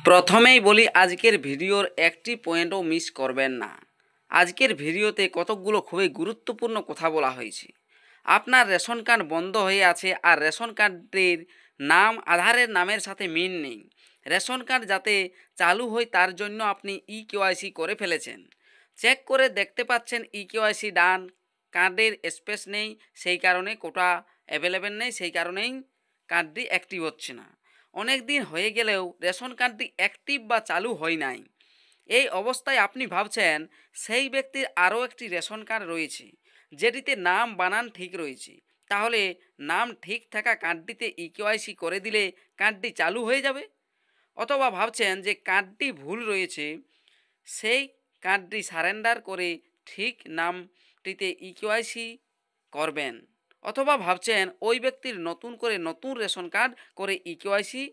প্রথমেই বলি আজকের ভিডিওর একটি পয়েন্টও মিস করবেন না। আজকের ভিডিওতে কতকগুলো খুবই গুরুত্বপূর্ণ কথা বলা হয়েছে। আপনার রেশন কার্ড বন্ধ হয়ে আছে আর রেশন কার্ডের নাম আধারের নামের সাথে মিল নেই। রেশন কার্ড যাতে চালু হয় তার জন্য আপনি ইকেওয়াইসি করে ফেলেছেন। চেক করে দেখতে পাচ্ছেন ইকেওয়াইসি ডান, কার্ডের স্পেস নেই, সেই কারণে কোটা অ্যাভেলেবেল নেই, সেই কারণেই কার্ডটি অ্যাক্টিভ হচ্ছে না। অনেক দিন হয়ে গেলেও রেশন কার্ডটি অ্যাক্টিভ বা চালু হয় নাই। এই অবস্থায় আপনি ভাবছেন সেই ব্যক্তির আরও একটি রেশন কার্ড রয়েছে যেটিতে নাম বানান ঠিক রয়েছে, তাহলে নাম ঠিক থাকা কার্ডটিতে ইকেওয়াইসি করে দিলে কার্ডটি চালু হয়ে যাবে। অথবা ভাবছেন যে কার্ডটি ভুল রয়েছে, সেই কার্ডটি সারেন্ডার করে ঠিক নামটিতে ইকেওয়াইসি করবেন। অথবা ভাবছেন ওই ব্যক্তির নতুন করে নতুন রেশন কার্ড করে ইকেওয়াইসি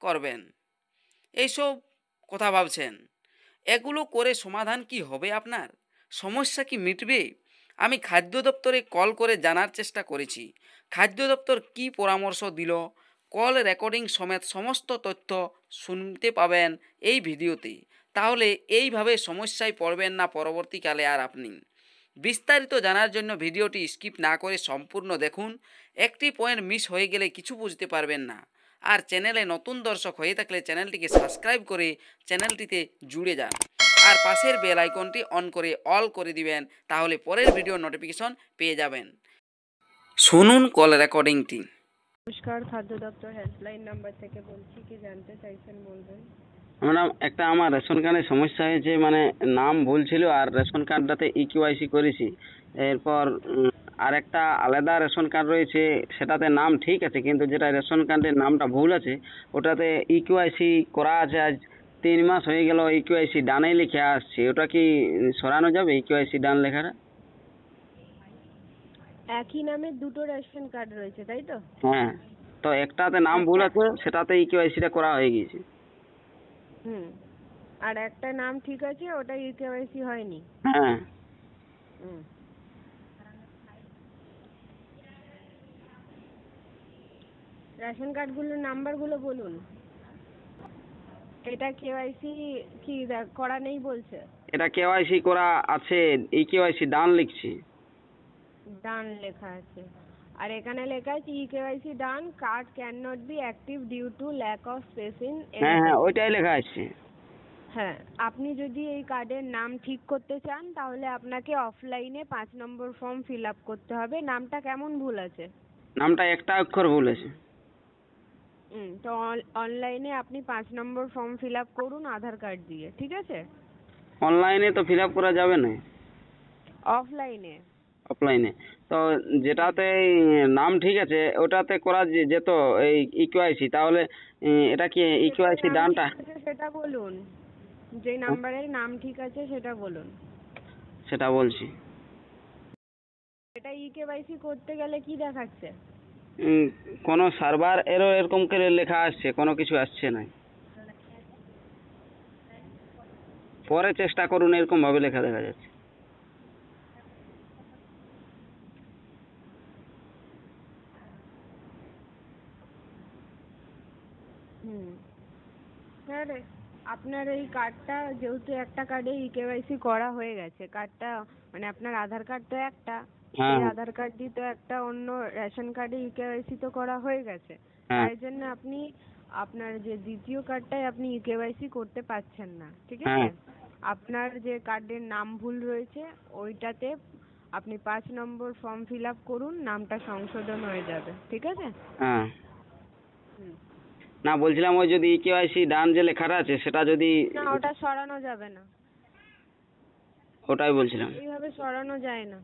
করবেন। এইসব কথা ভাবছেন, এগুলো করে সমাধান কি হবে? আপনার সমস্যা কি মিটবে? আমি খাদ্য দপ্তরে কল করে জানার চেষ্টা করেছি। খাদ্য দপ্তর কী পরামর্শ দিল, কল রেকর্ডিং সমেত সমস্ত তথ্য শুনতে পাবেন এই ভিডিওতে। তাহলে এইভাবে সমস্যায় পড়বেন না পরবর্তীকালে আর আপনি। বিস্তারিত জানার জন্য ভিডিওটি স্কিপ না করে সম্পূর্ণ দেখুন। একটি পয়েন্ট মিস হয়ে গেলে কিছু বুঝতে পারবেন না। আর চ্যানেলে নতুন দর্শক হয়ে থাকলে চ্যানেলটিকে সাবস্ক্রাইব করে চ্যানেলটিতে জুড়ে যান আর পাশের বেল আইকনটি অন করে অল করে দিবেন, তাহলে পরের ভিডিও নোটিফিকেশন পেয়ে যাবেন। শুনুন কল রেকর্ডিংটি। নমস্কার, খাদ্য দপ্তর হেল্পলাইন নাম্বার থেকে বলছি, কি জানতে চাইছেন বলবেন। ম্যাডাম, একটা আমার রেশন কার্ডের সমস্যা হয়েছে, মানে নাম ভুল ছিল আর রেশন কার্ডটাতে ইকেওয়াইসি করেছি। এরপর আর একটা আলাদা রেশন কার্ড রয়েছে, সেটাতে নাম ঠিক আছে, কিন্তু যেটা রেশন কার্ডের নামটা ভুল আছে ওটাতে ইকেওয়াইসি করা আছে। আজ 3 মাস হয়ে গেল, ইকেওয়াইসি ডানেই লিখে আসছে। ওটা কি সরানো যাবে, ইকেওয়াইসি ডান লেখাটা? একই নামে দুটো রেশন কার্ড রয়েছে, তাই তো? হ্যাঁ, তো একটাতে নাম ভুল আছে, সেটাতে ইকেওয়াইসিটা করা হয়ে গিয়েছে। আর একটা নাম ঠিক আছে, ওটা ইকেওয়াইসি হয়নি। হ্যাঁ। রেশন কার্ডগুলোর নাম্বারগুলো বলুন। এটা কেওয়াইসি কি করা নেই বলছে? এটা কেওয়াইসি করা আছে, ইকেওয়াইসি ডান লিখছি। ডান লেখা আছে, আর এখানে লেখা আছে eKYC done, card can not be active due to lack of space in. হ্যাঁ, ওইটাই লেখা আছে। হ্যাঁ, আপনি যদি এই কার্ডের নাম ঠিক করতে চান তাহলে আপনাকে অফলাইনে 5 নম্বর ফর্ম ফিল আপ করতে হবে। নামটা কেমন ভুল আছে? নামটা একটা অক্ষর ভুল আছে। তো অনলাইনে আপনি 5 নম্বর ফর্ম ফিল আপ করুন আধার কার্ড দিয়ে, ঠিক আছে? অনলাইনে তো ফিল আপ করা যাবে না। অফলাইনে। অফলাইনে তো যেটাতে নাম ঠিক আছে ওটাতে করা যেত এই ইকেওয়াইসি। তাহলে এটা কি ইকেওয়াইসি ডানটা? সেটা বলুন, যে নাম্বারের নাম ঠিক আছে সেটা বলুন। সেটা বলছি। এটা ইকেওয়াইসি করতে গেলে কি দেখাচ্ছে? কোনো সার্ভার এরর এরকম করে লেখা আসছে, কোনো কিছু আসছে না। পরে চেষ্টা করুন, এরকম ভাবে লেখা দেখা যাচ্ছে। স্যার, আপনার এই কার্ডটা যেহেতু একটা কার্ডে ইকেওয়াইসি করা হয়ে গেছে, কার্ডটা মানে আপনার আধার কার্ড তো একটা, এই আধার কার্ড দিয়ে তো একটা অন্য রেশন কার্ডে ইকেওয়াইসি তো করা হয়ে গেছে, তাই জন্য আপনি আপনার যে দ্বিতীয় কার্ডটায় আপনি ইকেওয়াইসি করতে পারছেন না, ঠিক আছে? আপনার যে কার্ডের নাম ভুল রয়েছে ওইটাতে আপনি 5 নম্বর ফর্ম ফিল আপ করুন, নামটা সংশোধন হয়ে যাবে, ঠিক আছে? হ্যাঁ, না বলছিলাম ওই যদি ইকেওয়াইসি ডান যে লেখাটা আছে সেটা যদি না, ওটা সরানো যাবে না। ওটাই বলছিলাম। এইভাবে সরানো যায় না।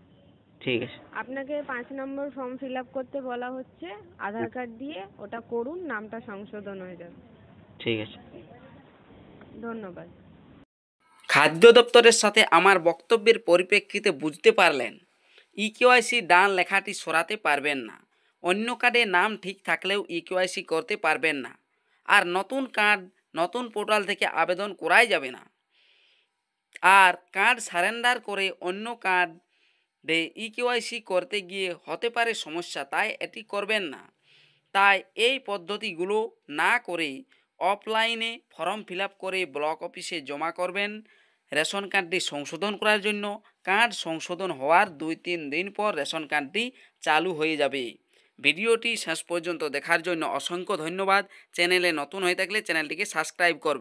ঠিক আছে, আপনাকে 5 নম্বর ফর্ম ফিল আপ করতে বলা হচ্ছে আধার কার্ড দিয়ে, ওটা করুন, নামটা সংশোধন হয়ে যাবে। ঠিক আছে, ধন্যবাদ। খাদ্য দপ্তরের সাথে আমার বক্তব্যের পরিপ্রেক্ষিতে বুঝতে পারলেন ইকেওয়াইসি ডান লেখাটি সরাতে পারবেন না। অন্য কার্ডে নাম ঠিক থাকলেও ইকেওয়াইসি করতে পারবেন না। আর নতুন কার্ড নতুন পোর্টাল থেকে আবেদন করাই যাবে না। আর কার্ড সারেন্ডার করে অন্য কার্ডে ইকেওয়াইসি করতে গিয়ে হতে পারে সমস্যা, তাই এটি করবেন না। তাই এই পদ্ধতিগুলো না করে অফলাইনে ফর্ম ফিল আপ করে ব্লক অফিসে জমা করবেন। রেশন কার্ডটি সংশোধন করার জন্য কার্ড সংশোধন হওয়ার 2-3 দিন পর রেশন কার্ডটি চালু হয়ে যাবে। ভিডিওটি শেষ পর্যন্ত দেখার জন্য অসংখ্য ধন্যবাদ। চ্যানেলে নতুন হয়ে থাকলে চ্যানেলটিকে সাবস্ক্রাইব করবেন।